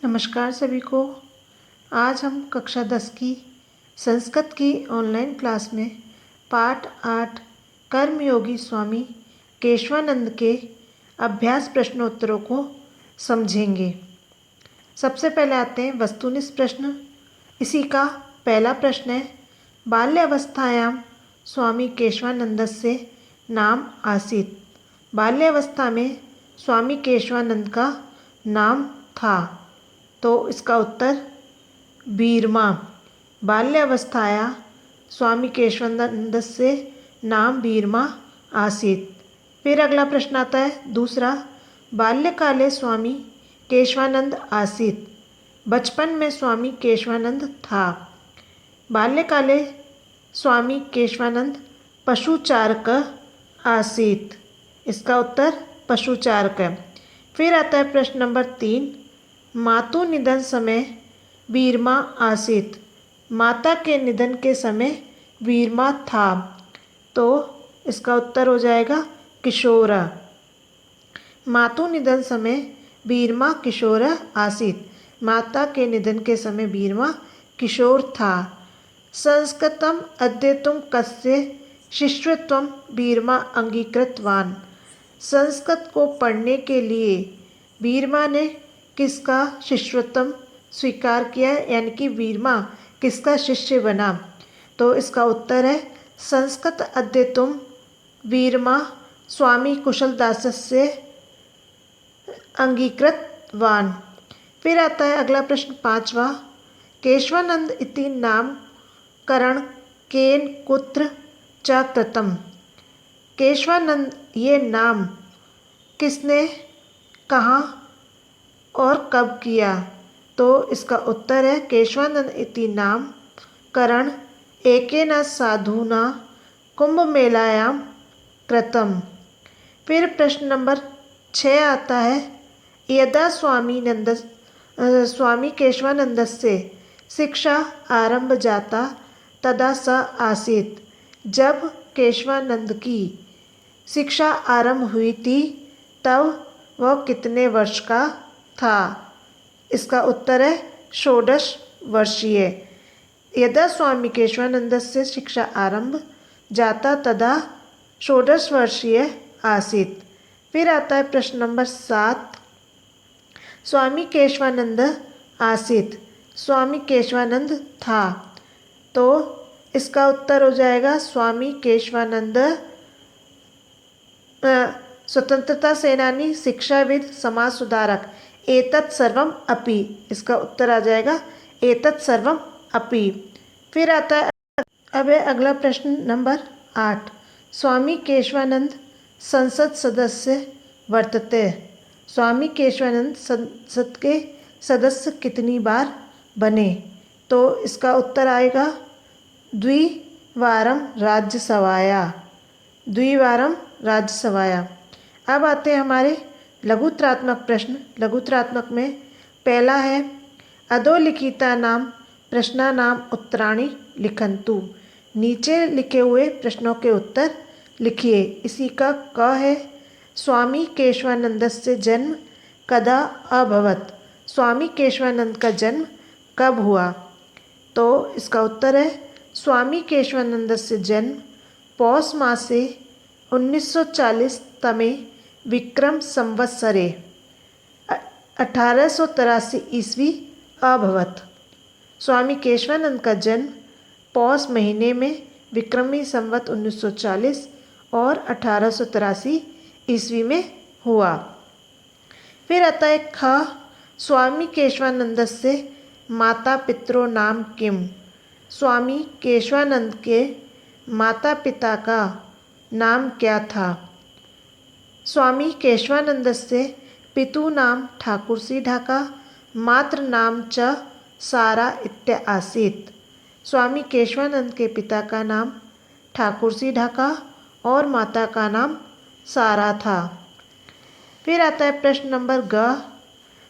नमस्कार सभी को। आज हम कक्षा 10 की संस्कृत की ऑनलाइन क्लास में पाठ 8 कर्मयोगी स्वामी केशवानंद के अभ्यास प्रश्नोत्तरों को समझेंगे। सबसे पहले आते हैं वस्तुनिष्ठ प्रश्न। इसी का पहला प्रश्न है, बाल्यावस्थायां स्वामी केशवानंदस्य नाम आसीत्। बाल्यावस्था में स्वामी केशवानंद का नाम था, तो इसका उत्तर बीरमा। बाल्यावस्थाया स्वामी केशवानंदस्य नाम बीरमा आसीत्। फिर अगला प्रश्न आता है दूसरा, बाल्यकाले स्वामी केशवानंद आसीत्। बचपन में स्वामी केशवानंद था। बाल्यकाले स्वामी केशवानंद पशुचारक आसीत्। इसका उत्तर पशुचारक है। फिर आता है प्रश्न नंबर 3, मातु निधन समय बीरमा आसीत्। माता के निधन के समय बीरमा था, तो इसका उत्तर हो जाएगा किशोर। मातु निधन समय बीरमा किशोर आसीत्। माता के निधन के समय बीरमा किशोर था। संस्कृतम अध्येतुं कस्य शिष्यत्वं बीरमा अंगीकृतवान्। संस्कृत को पढ़ने के लिए बीरमा ने किसका शिष्यत्व स्वीकार किया, यानी कि बीरमा किसका शिष्य बना, तो इसका उत्तर है संस्कृत अध्येतुं बीरमा स्वामी कुशलदासस्य अंगीकृतवान्। फिर आता है अगला प्रश्न 5वां, केशवानंद इति नामकरण केन कुत्र च कृतम्। केशवानंद ये नाम किसने, कहाँ और कब किया, तो इसका उत्तर है केशवानंद इति नामकरण एकेन साधुना कुंभ मेलायां कृतम्। फिर प्रश्न नंबर 6 आता है, यदा स्वामी केशवानंदस्य शिक्षा आरंभ जाता तदा स आसीत्। जब केशवानंद की शिक्षा आरंभ हुई थी तब वह कितने वर्ष का था। इसका उत्तर है 16 वर्षीय। यदा स्वामी केशवानंदस्य शिक्षा आरंभ जाता तदा 16 वर्षीय आसीत्। फिर आता है प्रश्न नंबर 7, स्वामी केशवानंद आसीत्। स्वामी केशवानंद था, तो इसका उत्तर हो जाएगा स्वामी केशवानंद स्वतंत्रता सेनानी, शिक्षाविद, समाज सुधारक। एतत् सर्वम अपि, इसका उत्तर आ जाएगा एतत् सर्वम अपि। फिर आता है अब अगला प्रश्न नंबर 8, स्वामी केशवानंद संसद सदस्य वर्तते। स्वामी केशवानंद संसद के सदस्य कितनी बार बने, तो इसका उत्तर आएगा द्विवारं राज्यसभाया। द्विवारं राज्यसभाया। अब आते हैं हमारे लघुत्रात्मक प्रश्न। लघुत्रात्मक में पहला है, अधोलिखितानां प्रश्नानां उत्तराणि लिखन्तु। नीचे लिखे हुए प्रश्नों के उत्तर लिखिए। इसी का क है, स्वामी केशवानंदस्य जन्म कदा अभवत्। स्वामी केशवानंद का जन्म कब हुआ, तो इसका उत्तर है स्वामी केशवानंदस्य जन्म पौष मासे 1940 तमे विक्रम संवत्सरे 1883 ईस्वी अभवत्। स्वामी केशवानंद का जन्म पौष महीने में विक्रमी संवत 1940 और 1883 ईस्वी में हुआ। फिर आता है ख, स्वामी केशवानंदस्य माता पितरो नाम किम। स्वामी केशवानंद के माता पिता का नाम क्या था। स्वामी केशवानंदस्य पितु नाम ठाकुरसी ढाका, मातृ नाम च सारा इत्य आसीत्। स्वामी केशवानंद के पिता का नाम ठाकुरसी ढाका और माता का नाम सारा था। फिर आता है प्रश्न नंबर ग,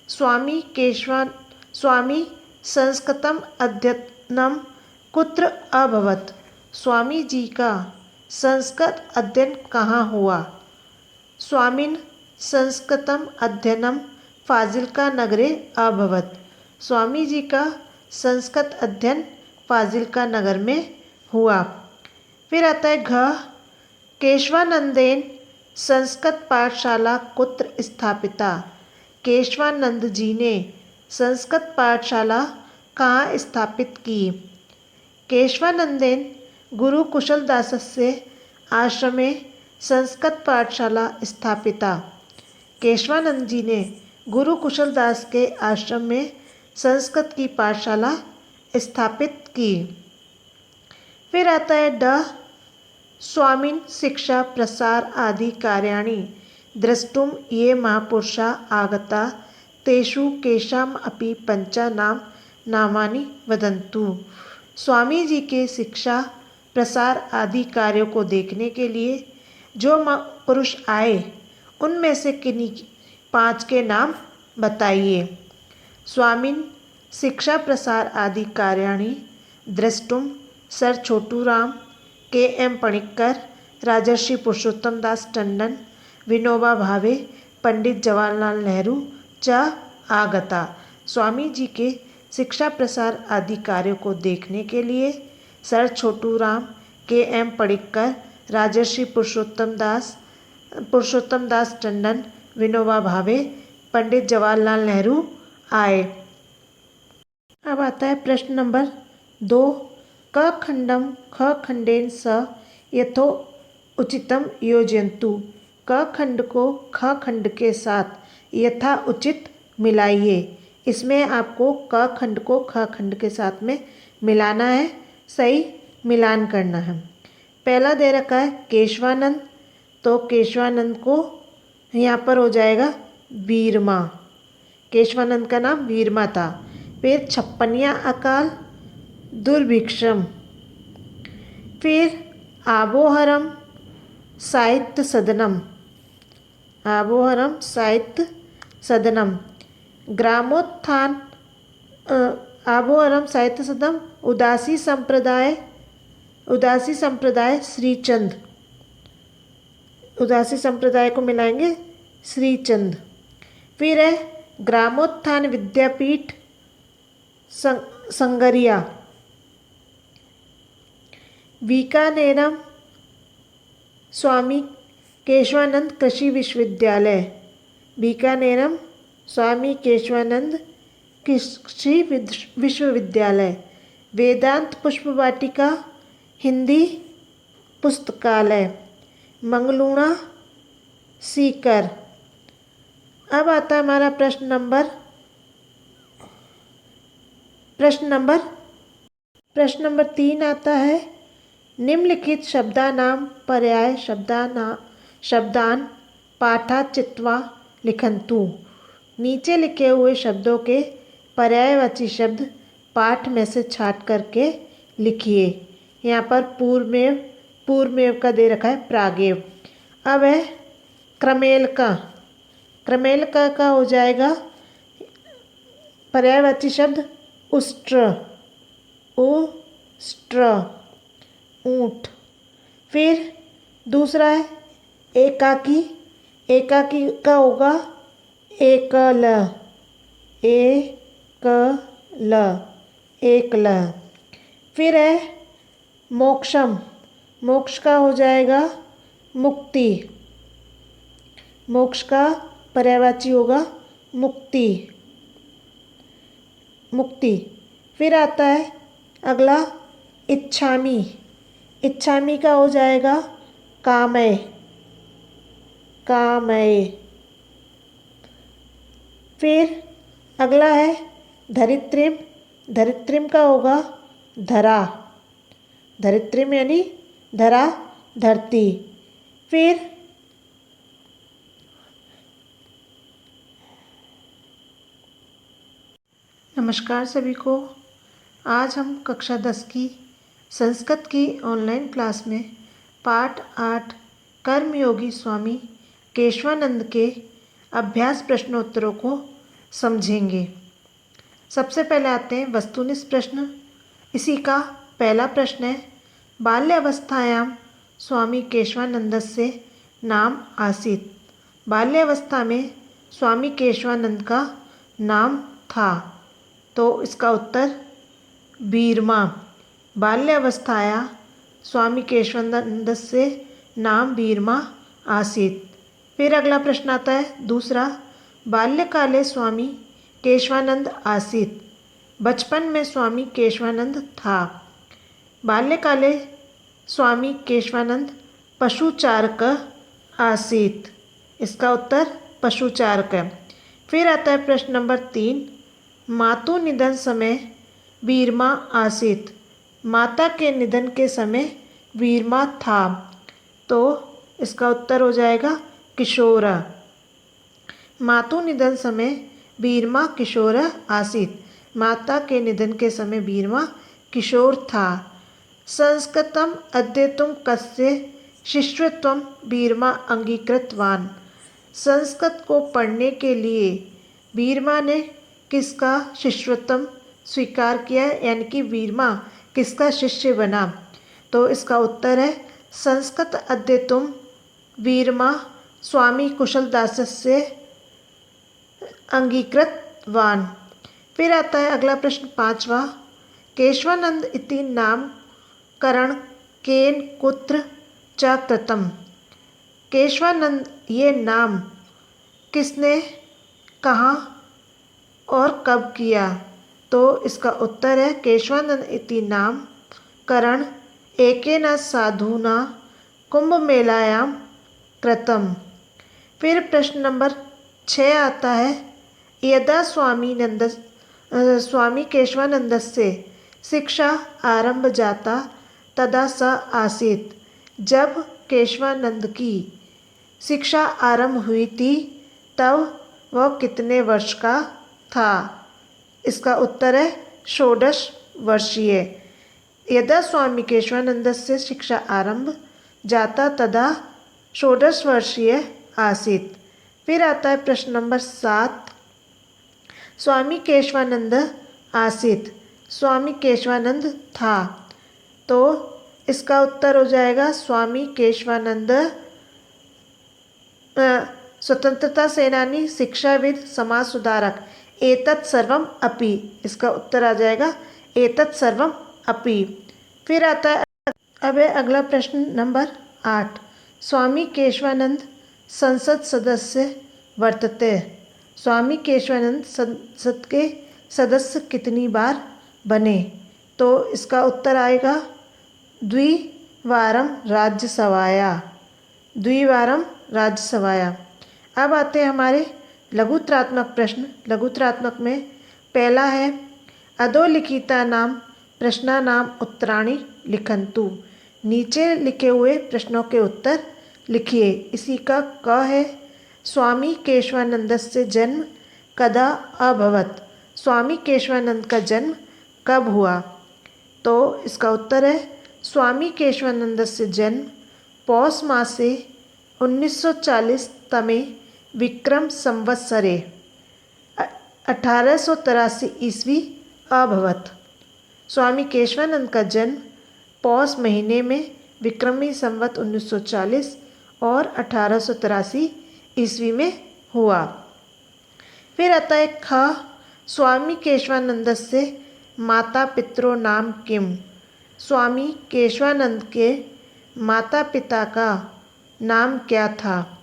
स्वामी संस्कृतम अध्ययनम कुत्र अभवत्। स्वामी जी का संस्कृत अध्ययन कहाँ हुआ। स्वामिन संस्कृतम अध्ययनम फाजिल्का नगरे अभवत्। स्वामी जी का संस्कृत अध्ययन फाजिल्का नगर में हुआ। फिर आता है घ, केशवानंदेन संस्कृत पाठशाला कुत्र स्थापिता। केशवानंद जी ने संस्कृत पाठशाला कहाँ स्थापित की। केशवानंदेन गुरु कुशलदासस्य आश्रमे संस्कृत पाठशाला स्थापिता। केशवानंद जी ने गुरु कुशलदास के आश्रम में संस्कृत की पाठशाला स्थापित की। फिर आता है ड, स्वामिन शिक्षा प्रसार आदि कार्याणि द्रष्टुम ये महापुरुषा आगता तेषु केषाम अपि पंचानाम नामानि वदन्तु। स्वामी जी के शिक्षा प्रसार आदि कार्यों को देखने के लिए जो पुरुष आए उनमें से किन्हीं 5 के नाम बताइए। स्वामिन शिक्षा प्रसार आदि कार्याणि द्रष्टुम सर छोटू राम, के एम पणिक्कर, राजर्षि पुरुषोत्तम दास टंडन, विनोबा भावे, पंडित जवाहरलाल नेहरू च आगता। स्वामी जी के शिक्षा प्रसार आदि कार्यों को देखने के लिए सर छोटू राम, के एम पणिक्कर, राजर्षि पुरुषोत्तम दास टंडन, विनोबा भावे, पंडित जवाहरलाल नेहरू आए। अब आता है प्रश्न नंबर 2, क खंडम ख खंडेन स यथो उचितम योजयन्तु। क खंड को ख खंड के साथ यथा उचित मिलाइए। इसमें आपको क खंड को ख खंड के साथ में मिलाना है, सही मिलान करना है। पहला दे रखा है केशवानंद, तो केशवानंद को यहाँ पर हो जाएगा वीरमा। केशवानंद का नाम वीरमा था। फिर छप्पनिया अकाल, दुर्भिक्षम। फिर आबोहरम साहित्य सदनम, आबोहरम साहित्य सदनम। ग्रामोत्थान, आबोहरम साहित्य सदनम, उदासी संप्रदाय श्रीचंद। उदासी संप्रदाय को मिलाएंगे श्रीचंद। फिर है ग्रामोत्थान विद्यापीठ संगरिया। बीकानेरम स्वामी केशवानंद कृषि विश्वविद्यालय। बीकानेरम स्वामी केशवानंद कृषि विश्वविद्यालय। वेदांत पुष्प वाटिका हिंदी पुस्तकालय, मंगलूणा सीकर। अब आता है हमारा प्रश्न नंबर 3 आता है निम्नलिखित शब्दानाम पर्याय शब्दान पाठा चित्वा लिखन्तु। नीचे लिखे हुए शब्दों के पर्यायवाची शब्द पाठ में से छाट करके लिखिए। यहाँ पर पूर्वमेव का दे रखा है प्रागेव। अब है क्रमेलका का हो जाएगा पर्यायवाची शब्द उष्ट्र, ऊँट। फिर दूसरा है एकाकी का होगा एकल, एकल। फिर है मोक्ष का हो जाएगा मुक्ति। मोक्ष का पर्यायवाची होगा मुक्ति। फिर आता है अगला इच्छामी का हो जाएगा कामय। फिर अगला है धरित्रिम का होगा धरा। धरित्रिम यानी धरा, धरती। फिर नमस्कार सभी को। आज हम कक्षा 10 की संस्कृत की ऑनलाइन क्लास में पाठ 8 कर्मयोगी स्वामी केशवानंद के अभ्यास प्रश्नोत्तरों को समझेंगे। सबसे पहले आते हैं वस्तुनिष्ठ प्रश्न। इसी का पहला प्रश्न है बाल्यावस्थायां स्वामी केशवानंदस्य नाम आसीत्। बाल्यावस्था में स्वामी केशवानंद का नाम था। तो इसका उत्तर बीरमा। बाल्यावस्थाया स्वामी केशवानंदस्य नाम बीरमा आसीत्। फिर अगला प्रश्न आता है दूसरा, बाल्यकाले स्वामी केशवानंद आसीत्। बचपन में स्वामी केशवानंद था। बाल्यकाले स्वामी केशवानंद पशुचारक आसीत्। इसका उत्तर पशुचारक। फिर आता है प्रश्न नंबर 3, मातु निधन समय बीरमा आसीत्। माता के निधन के समय बीरमा था। तो इसका उत्तर हो जाएगा किशोर। मातु निधन समय बीरमा किशोर आसीत्। माता के निधन के समय बीरमा किशोर था। संस्कृतम अध्येतुं कस्य शिष्यत्वं बीरमा अंगीकृतवान्। संस्कृत को पढ़ने के लिए बीरमा ने किसका शिष्यत्व स्वीकार किया, यानी कि बीरमा किसका शिष्य बना। तो इसका उत्तर है संस्कृत अध्येतुं बीरमा स्वामी कुशलदासस्य अंगीकृतवान्। फिर आता है अगला प्रश्न 5वां, केशवानंद इति नामकरण केन कुत्र च कृतम्। केशवानंद ये नाम किसने, कहाँ और कब किया। तो इसका उत्तर है केशवानंद इति नामकरण एकेन साधुना कुंभ मेलायां कृतम्। फिर प्रश्न नंबर 6 आता है, यदा स्वामी केशवानंदस्य शिक्षा आरंभ जाता तदा स आसीत्। जब केशवानंद की शिक्षा आरंभ हुई थी तब वह कितने वर्ष का था। इसका उत्तर है 16 वर्षीय। यदा स्वामी केशवानंदस्य शिक्षा आरंभ जाता तदा 16 वर्षीय आसीत्। फिर आता है प्रश्न नंबर 7, स्वामी केशवानंद आसीत्। स्वामी केशवानंद था। तो इसका उत्तर हो जाएगा स्वामी केशवानंद स्वतंत्रता सेनानी, शिक्षाविद, समाज सुधारक, एतत् सर्वम अपि। इसका उत्तर आ जाएगा एतत् सर्वम अपि। फिर आता है अब अगला प्रश्न नंबर 8, स्वामी केशवानंद संसद सदस्य वर्तते। स्वामी केशवानंद संसद के सदस्य कितनी बार बने। तो इसका उत्तर आएगा द्विवारम राज्यसभाया। द्विवारम राज्यसभाया। अब आते हैं हमारे लघुत्रात्मक प्रश्न। लघुत्रात्मक में पहला है, अधोलिखिता नाम प्रश्नानाम उत्तराणि लिखन्तु। नीचे लिखे हुए प्रश्नों के उत्तर लिखिए। इसी का क है, स्वामी केशवानंदस्य जन्म कदा अभवत्। स्वामी केशवानंद का जन्म कब हुआ। तो इसका उत्तर है स्वामी केशवानंदस्य जन्म पौष मासे 1940 तमे विक्रम संवत्सरे 1883 ईस्वी अभवत्। स्वामी केशवानंद का जन्म पौष महीने में विक्रमी संवत 1940 और 1883 ईस्वी में हुआ। फिर आता है ख, स्वामी केशवानंदस्य माता पितरो नाम किम। स्वामी केशवानंद के माता पिता का नाम क्या था।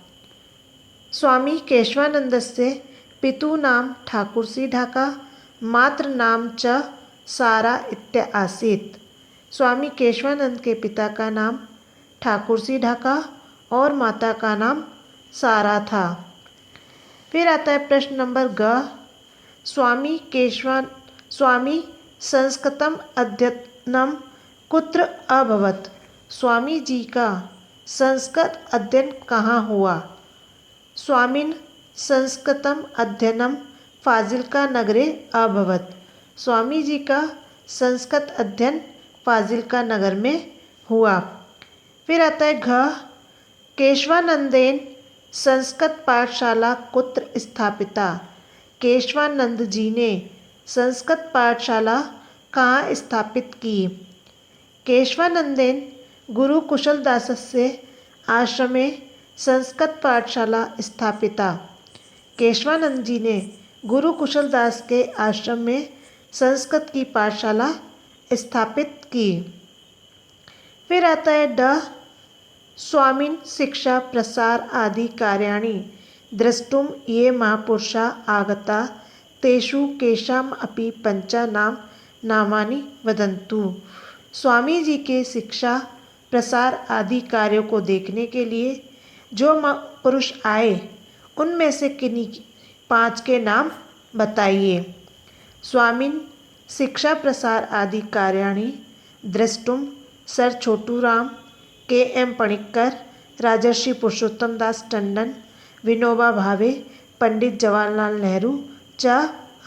स्वामी केशवानंदस्य पितु नाम ठाकुरसी ढाका, मातृ नाम च सारा इत्य आसीत्। स्वामी केशवानंद के पिता का नाम ठाकुरसी ढाका और माता का नाम सारा था। फिर आता है प्रश्न नंबर ग, स्वामी संस्कृतम अध्ययनम कुत्र अभवत्। स्वामी जी का संस्कृत अध्ययन कहाँ हुआ। स्वामिन संस्कृतम अध्ययनम फाजिल्का नगरे अभवत्। स्वामी जी का संस्कृत अध्ययन फाजिल्का नगर में हुआ। फिर आता है घ, केशवानंदेन संस्कृत पाठशाला कुत्र स्थापिता। केशवानंद जी ने संस्कृत पाठशाला कहाँ स्थापित की। केशवानंदेन गुरु कुशलदासस्य आश्रमे संस्कृत पाठशाला स्थापिता। केशवानंद जी ने गुरु कुशलदास के आश्रम में संस्कृत की पाठशाला स्थापित की। फिर आता है ड, स्वामिन शिक्षा प्रसार आदि कार्याणि द्रष्टुम ये महापुरुषा आगता तेषु केषाम अपि पंचा नामानि वदन्तु। स्वामी जी के शिक्षा प्रसार आदि कार्यों को देखने के लिए जो पुरुष आए उनमें से किन्हीं 5 के नाम बताइए। स्वामिन शिक्षा प्रसार आदि कार्याणि द्रष्टुम सर छोटूराम, के.एम. पणिक्कर, राजर्षि पुरुषोत्तम दास टंडन, विनोबा भावे, पंडित जवाहरलाल नेहरू च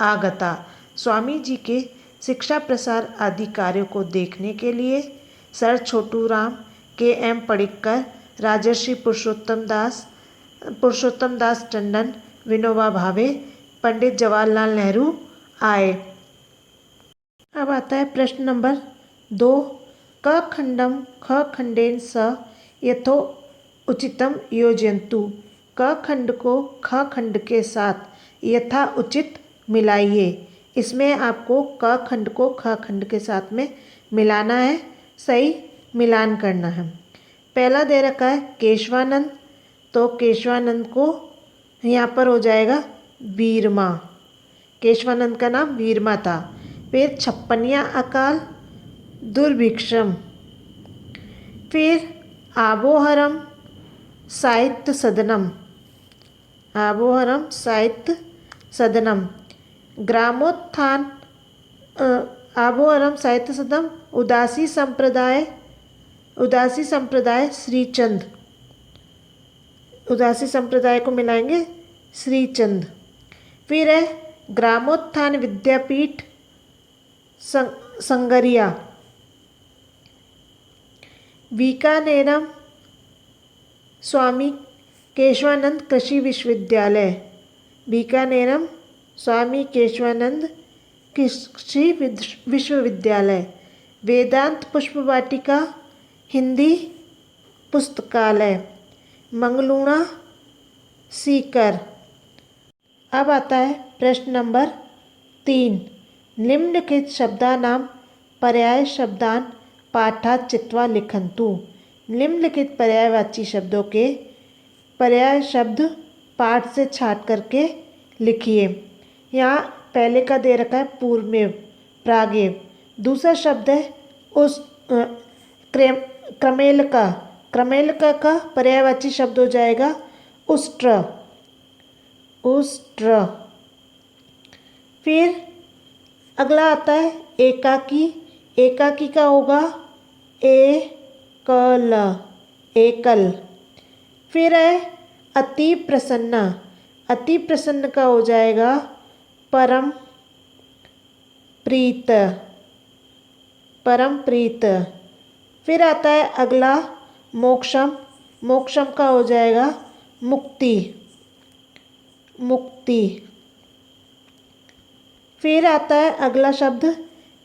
आगता। स्वामी जी के शिक्षा प्रसार आदि कार्यों को देखने के लिए सर छोटूराम, के.एम. पणिक्कर, राजर्षि पुरुषोत्तम दास टंडन, विनोबा भावे, पंडित जवाहरलाल नेहरू आए। अब आता है प्रश्न नंबर 2, क खंडम ख खंडेन स यथो उचितम योजयन्तु। क खंड को ख खंड के साथ यथा उचित मिलाइए। इसमें आपको क खंड को ख खंड के साथ में मिलाना है, सही मिलान करना है। पहला दे रखा है केशवानंद, तो केशवानंद को यहाँ पर हो जाएगा वीरमा। केशवानंद का नाम वीरमा था। फिर छप्पनिया अकाल, दुर्भिक्षम। फिर आबोहरम साहित्य सदनम, आबोहरम साहित्य सदनम। ग्रामोत्थान, आबोहरम साहित्य सदनम, उदासी संप्रदाय श्रीचंद, उदासी संप्रदाय को मिलाएंगे श्रीचंद। फिर है ग्रामोत्थान विद्यापीठ संगरिया। बीकानेरम स्वामी केशवानंद कृषि विश्वविद्यालय, बीकानेरम स्वामी केशवानंद कृषि विश्वविद्यालय। वेदांत पुष्प वाटिका हिंदी पुस्तकालय, मंगलूणा सीकर। अब आता है प्रश्न नंबर 3, निम्नलिखित शब्दानां पर्याय शब्दान पाठात् चित्वा लिखन्तु। निम्नलिखित पर्यायवाची शब्दों के पर्याय शब्द पाठ से छाट करके लिखिए। यहाँ पहले का दे रखा है पूर्वमेव, प्रागेव। दूसरा शब्द है उस क्रमेलका, क्रमेलका का पर्यायवाची शब्द हो जाएगा उष्ट्र, उष्ट्र। फिर अगला आता है एकाकी, एकाकी का होगा एकल, एकल। फिर है अति प्रसन्न, अति प्रसन्न का हो जाएगा परम प्रीत, परम प्रीत। फिर आता है अगला मोक्षम, मोक्षम का हो जाएगा मुक्ति, मुक्ति। फिर आता है अगला शब्द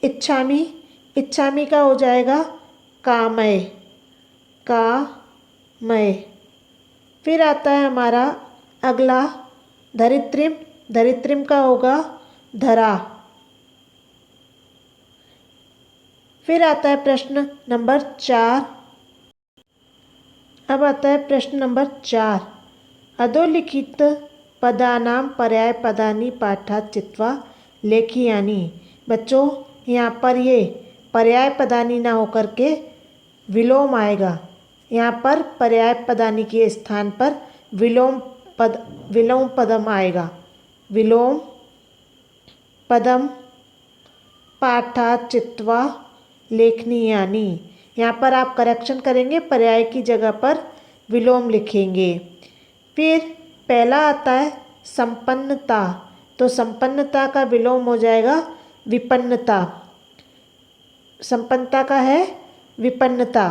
इच्छामी, इच्छामी का हो जाएगा कामय, कामय। फिर आता है हमारा अगला धरित्रीम, धरित्रीम का होगा धरा। फिर आता है प्रश्न नंबर 4। अब आता है प्रश्न नंबर 4, अधोलिखित पदानां पर्याय पदानि पाठात् चित्वा लेखियानि। बच्चों यहाँ पर ये पर्याय पदानि ना होकर के विलोम आएगा। यहाँ पर पर्याय पदानि के स्थान पर विलोम पदम आएगा। विलोम पदम पाठात् चित्वा लेखनीयानि। यहाँ पर आप करेक्शन करेंगे, पर्याय की जगह पर विलोम लिखेंगे। फिर पहला आता है संपन्नता, तो संपन्नता का विलोम हो जाएगा विपन्नता। संपन्नता का है विपन्नता,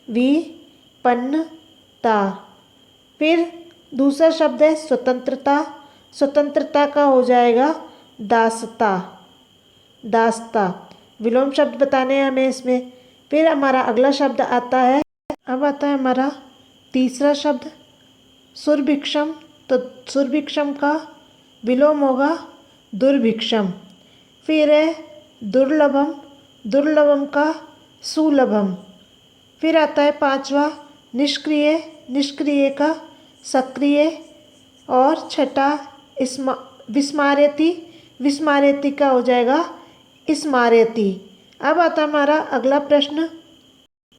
विपन्नता। फिर दूसरा शब्द है स्वतंत्रता, स्वतंत्रता का हो जाएगा दासता, दासता। विलोम शब्द बताने हैं हमें इसमें। फिर हमारा अगला शब्द आता है, अब आता है हमारा तीसरा शब्द सुरभिक्षम, तो सुरभिक्षम का विलोम होगा दुर्भिक्षम। फिर है दुर्लभम, दुर्लभम का सुलभम। फिर आता है पांचवा निष्क्रिय, निष्क्रिय का सक्रिय। और छठा विस्मार्यति, विस्मार्यति का हो जाएगा स्मार्यति। अब आता हमारा अगला प्रश्न।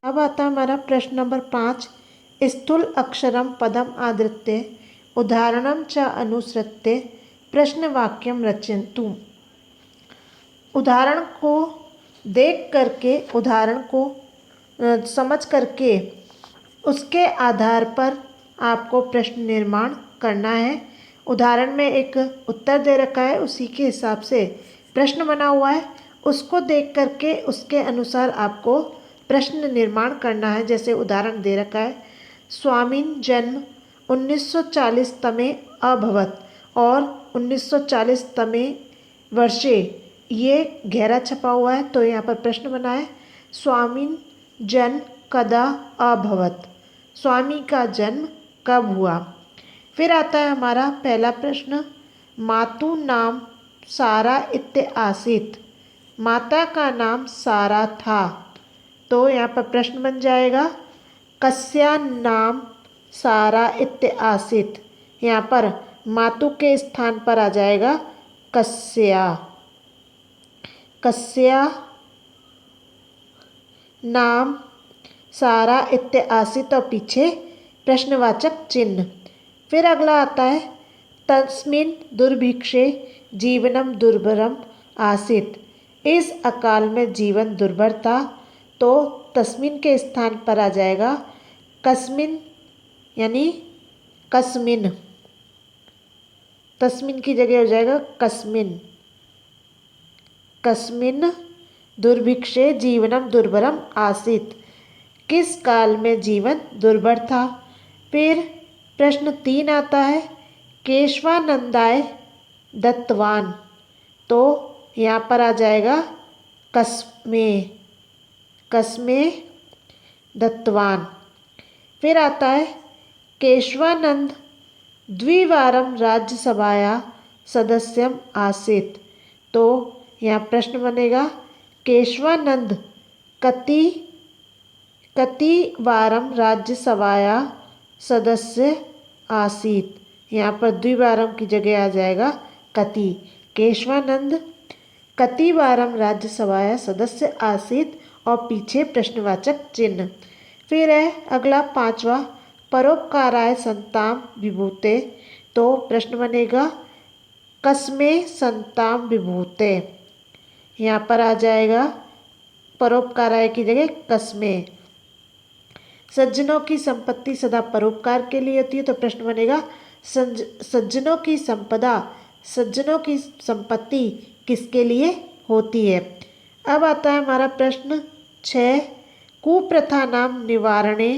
अब आता हमारा प्रश्न नंबर 5। स्थूल अक्षरम पदम आदृत्य उदाहरणम च अनुसृत्य प्रश्नवाक्यम रचयन्तु। उदाहरण को देख करके, उदाहरण को समझ करके उसके आधार पर आपको प्रश्न निर्माण करना है। उदाहरण में एक उत्तर दे रखा है, उसी के हिसाब से प्रश्न बना हुआ है, उसको देख करके उसके अनुसार आपको प्रश्न निर्माण करना है। जैसे उदाहरण दे रखा है, स्वामिन जन्म 1940 तमे अभवत और 1940 तमे वर्षे, ये गहरा छपा हुआ है तो यहाँ पर प्रश्न बना है स्वामिन जन्म कदा अभवत, स्वामी का जन्म कब हुआ। फिर आता है हमारा पहला प्रश्न, मातु नाम सारा इत्य आसीत, माता का नाम सारा था। तो यहाँ पर प्रश्न बन जाएगा कस्या नाम सारा इत्य आसीत, यहाँ पर मातु के स्थान पर आ जाएगा कस्या, कस्या नाम सारा इत्य आसीत और पीछे प्रश्नवाचक चिन्ह। फिर अगला आता है तस्मिन् दुर्भिक्षे जीवनम दुर्भरम आसीत, इस अकाल में जीवन दुर्भर था। तो तस्मिन के स्थान पर आ जाएगा कस्मिन, यानी कस्मिन, तस्मिन की जगह हो जाएगा कस्मिन, कस्मिन दुर्भिक्षे जीवनम दुर्भरम आसीत, किस काल में जीवन दुर्भर था। फिर प्रश्न 3 आता है केशवानंदाय दत्तवान, तो यहाँ पर आ जाएगा कस्मे, कस्मे दत्तवान। फिर आता है केशवानंद द्विवारम राज्यसभाया सदस्यम आसीत, तो यहाँ प्रश्न बनेगा केशवानंद कति वारम राज्यसभाया सदस्य आसीत, यहाँ पर द्विवारम की जगह आ जाएगा कति, केशवानंद कति वारम राज्यसभाया सदस्य आसीत और पीछे प्रश्नवाचक चिन्ह। फिर है अगला 5वां परोपकाराय संताम विभूते, तो प्रश्न बनेगा कस्मे संताम विभूते, यहाँ पर आ जाएगा परोपकाराय की जगह कस्मे। सज्जनों की संपत्ति सदा परोपकार के लिए होती है, तो प्रश्न बनेगा सज्जनों की संपदा, सज्जनों की संपत्ति किसके लिए होती है। अब आता है हमारा प्रश्न 6, कुप्रथा नाम निवारणे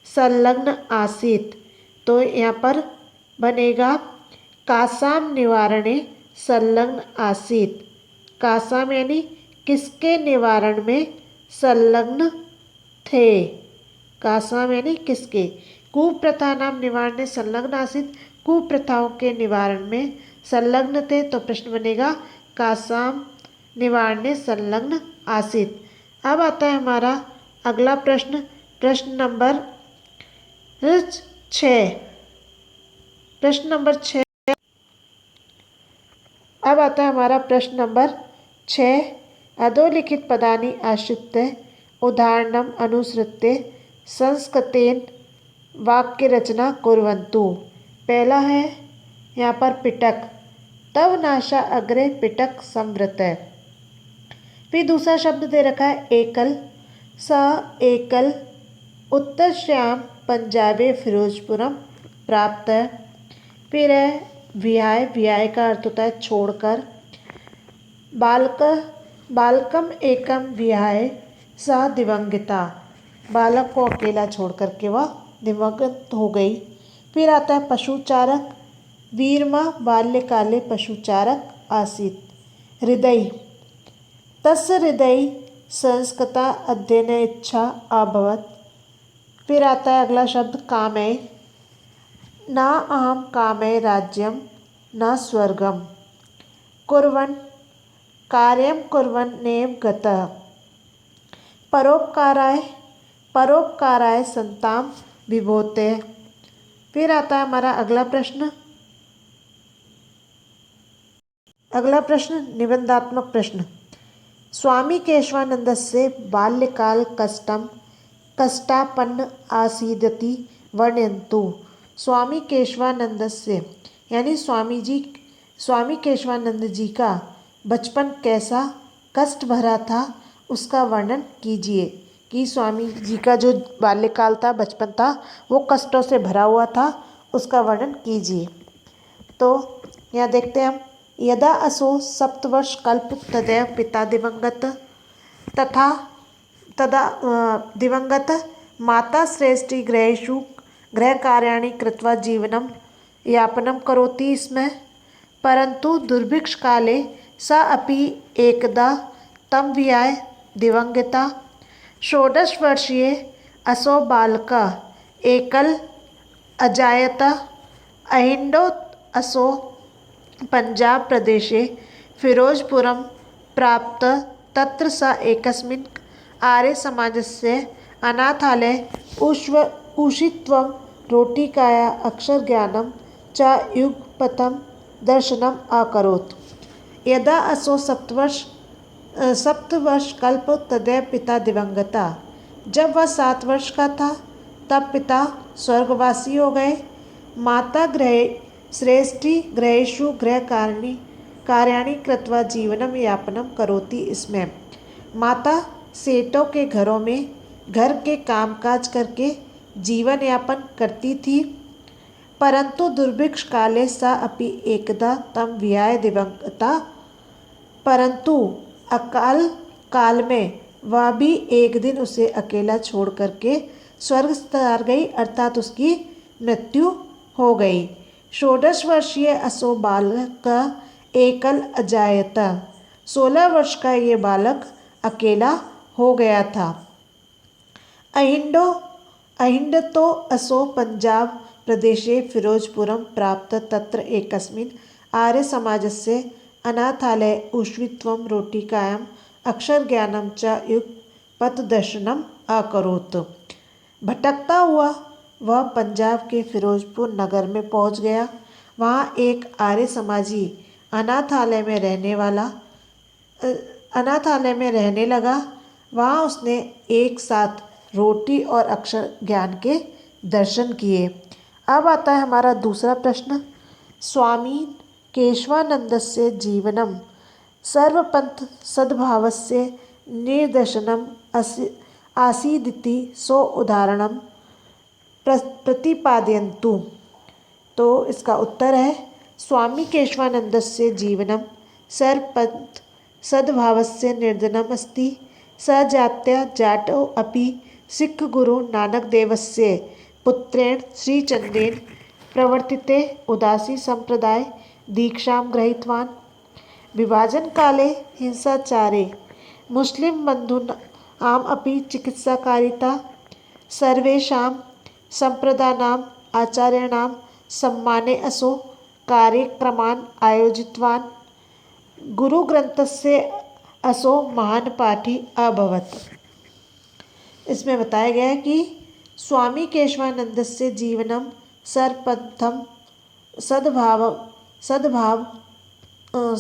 संलग्न आसीत, तो यहाँ पर बनेगा कासाम निवारणे संलग्न आसीत, कासाम यानी किसके निवारण में संलग्न थे, कासाम यानी किसके, कुप्रथा नाम निवारणे संलग्न आसीत, कुप्रथाओं के निवारण में संलग्न थे, तो प्रश्न बनेगा कासाम निवारणे संलग्न आसीत। अब आता है हमारा अगला प्रश्न, प्रश्न नंबर 6, प्रश्न नंबर 6। अब आता है हमारा प्रश्न नंबर 6, अधोलिखित पदानि आश्रित्य उदाहरणम अनुसृत्य संस्कृतेन वाक्य रचना कुर्वन्तु। पहला है यहाँ पर पिटक, तव नाशा अग्रे पिटक संवृत है। फिर दूसरा शब्द दे रखा है एकल, स एकल उत्तर श्याम पंजाबे फिरोजपुरम प्राप्त है। फिर है विहाय, विहाय का अर्थ होता है छोड़कर। बालकम एकम विहाय स दिवंगिता, बालक को अकेला छोड़ करके वह दिवंगत हो गई। फिर आता है पशुचारक, वीरमा बाल्यकाले पशुचारक आसीत। हृदय, तस्य हृदय संस्कृता अध्ययन इच्छा अभवत। फिर आता है अगला शब्द कामय, न अहम कामय राज्यम न स्वर्गम। कुर्वन् कार्यं कुर्वन्नेव गतः। परोपकाराय परोपकाराय संतां विभूते। फिर आता है हमारा अगला प्रश्न। अगला प्रश्न निबंधात्मक प्रश्न। स्वामी केशवानंदस्य बाल्यकाल कष्टापन्न आसीदिति वर्णयन्तु। स्वामी केशवानंदस्य यानी स्वामी केशवानंद जी का बचपन कैसा कष्ट भरा था उसका वर्णन कीजिए। कि स्वामी जी का जो बाल्यकाल था, बचपन था, वो कष्टों से भरा हुआ था, उसका वर्णन कीजिए। तो यहाँ देखते हैं हम। यदा असो सप्तवर्ष कल्प तदैव पिता दिवंगत तथा तदा दिवंगत माता श्रेष्ठी गृहेषु गृहकार्याणि कृत्वा जीवनं यापनं करोति स्म। परंतु दुर्भिक्ष काले सा अपि एकदा तं विहाय दिवंगता। षोडश वर्षीय असो बालकः एकल अजायत। अहिंडो असो पंजाब प्रदेशे फिरोजपुरं प्राप्त। तत्र स एकस्मिन् आर्य समाजस्य अनाथालये उषित्वं रोटिकाया अक्षरज्ञानं च युगपथं दर्शनम् अकरोत्। यदा असो सप्तवर्ष कल्प तदैव पिता दिवंगता। जब वह 7 वर्ष का था तब पिता स्वर्गवासी हो गए। माता श्रेष्ठी गृहेषु कार्याणि कृत्वा जीवनम यापनम करोति स्म। माता सेठों के घरों में घर के कामकाज करके जीवन यापन करती थी। परंतु दुर्भिक्ष काले सा अपि एकदा तम विहाय दिवंगता। परंतु अकाल काल में वह भी एक दिन उसे अकेला छोड़ करके स्वर्ग सिधार गई, अर्थात उसकी मृत्यु हो गई। षोडश वर्षीय असो बालक एकल अजायत। 16 वर्ष का ये बालक अकेला हो गया था। अहिंडतो असो पंजाब प्रदेशे फिरोजपुरं प्राप्त। तत्र एकस्मिन् आर्य समाजस्य अनाथालये उषित्वं रोटिकायाम् अक्षरज्ञानं च युगपथदर्शनम् अकरोत्। भटकता हुआ वह पंजाब के फिरोजपुर नगर में पहुंच गया। वहाँ एक आर्य समाजी अनाथालय में रहने लगा। वहाँ उसने एक साथ रोटी और अक्षर ज्ञान के दर्शन किए। अब आता है हमारा दूसरा प्रश्न। स्वामी केशवानंदस्य जीवनं सर्वपंथ सद्भावस्य निर्देशनम् आसीदिति सो उदाहरणं प्रतिपादयन्तु। तो इसका उत्तर है स्वामी केशवानंदस्य जीवनं सर्वपंथ सद्भावस्य निर्देशनम् अस्ति। स जात्या जाटो अपि सिख गुरु नानकदेवस्य पुत्रेण श्रीचंदेन प्रवर्तिते उदासी संप्रदाय दीक्षां गृहीतवान्। विभाजन काले हिंसाचारे मुस्लिम बंधूनाम् अपि चिकित्साकारिता। सर्वेषां संप्रदायानाम् आचार्याणां सम्माने असो कार्यक्रमान् आयोजितवान्। गुरुग्रंथस्य असो महान पाठी अभवत्। इसमें बताया गया है कि स्वामी केशवानंदस्य जीवनं सर्वप्रथम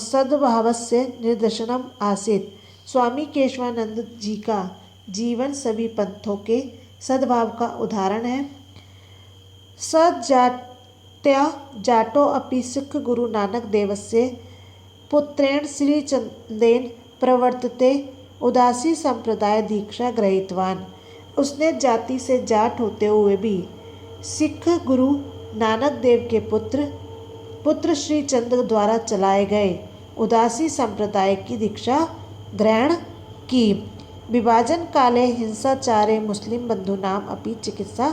सद्भावस्य निर्देशनम आसीत्। स्वामी केशवानंद जी का जीवन सभी पंथों के सद्भाव का उदाहरण है। सजात्या जाटो अपि सिख गुरु नानक देवस्य पुत्रेण श्रीचंदेन प्रवर्तते उदासी संप्रदाय दीक्षा गृहीतवान। उसने जाति से जाट होते हुए भी सिख गुरु नानक देव के पुत्र श्री चंद द्वारा चलाए गए उदासी संप्रदाय की दीक्षा ग्रहण की। विभाजन काले हिंसाचारे मुस्लिम बंधूनाम अपि चिकित्सा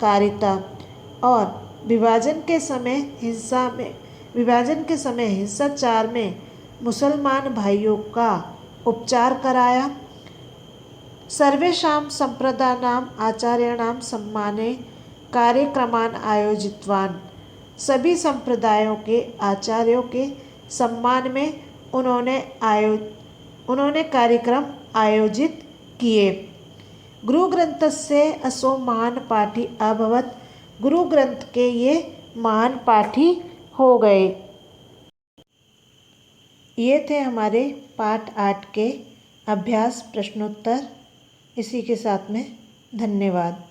कारिता। और विभाजन के समय हिंसाचार में मुसलमान भाइयों का उपचार कराया। सर्वेषां संप्रदायानाम् आचार्याणां सम्माने कार्यक्रमान आयोजितवान। सभी संप्रदायों के आचार्यों के सम्मान में उन्होंने कार्यक्रम आयोजित किए। गुरु ग्रंथस्य असौ महान पाठी अभवत। गुरु ग्रंथ के ये महान पाठी हो गए। ये थे हमारे पाठ 8 के अभ्यास प्रश्नोत्तर। इसी के साथ में धन्यवाद।